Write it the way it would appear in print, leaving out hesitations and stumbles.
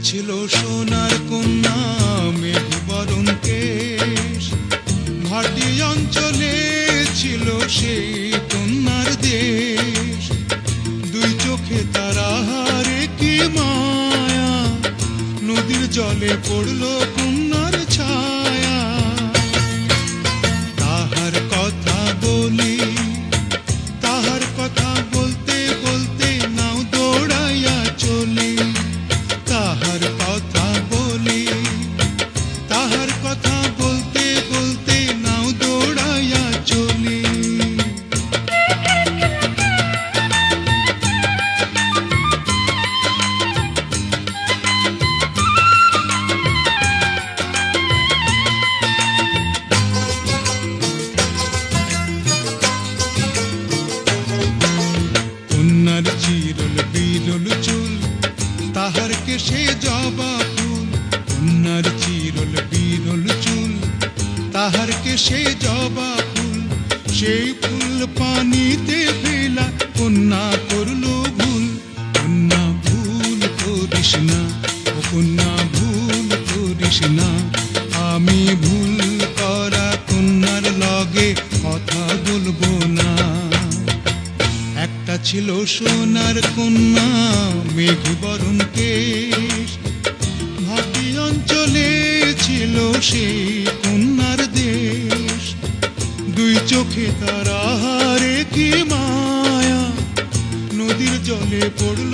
ছিল সোনার কন্যা মেঘ বরণ কেশ, ভাটি অঞ্চলে ছিল সেই কন্যার দেশ। দুই চোখে তারা হারে কি মায়া, নদীর জলে পড়ল কন্যার ছায়া। তাহার কথা বলি, তাহার কথা বলতে বলতে নাও দৌড়াইয়া চলি। তাহার কথা বলি, তাহার কথা বলতে বলতে নাও দৌড়াইয়া চলি। কন্যার চিরল বিরল চুল, তাহার কেশে জবা ফুল। কন্যার চিরল বিরল চুল, তাহার কেশে জবা ফুল। সেই ফুল পানিতে ফেলা কন্যা করল ভুল। কন্যা ভুল করিস না, ও কন্যা ভুল করিস না। আমি ভুল করা কন্যার লগে কথা বলবো না। একটা ছিল সোনার কন্যা মেঘ বরণ কেশ, ভাটি অঞ্চলে ছিল সেই কন্যার দেশ। দুই চোখে তারা হারে কি মায়া, নদীর জলে পড়ল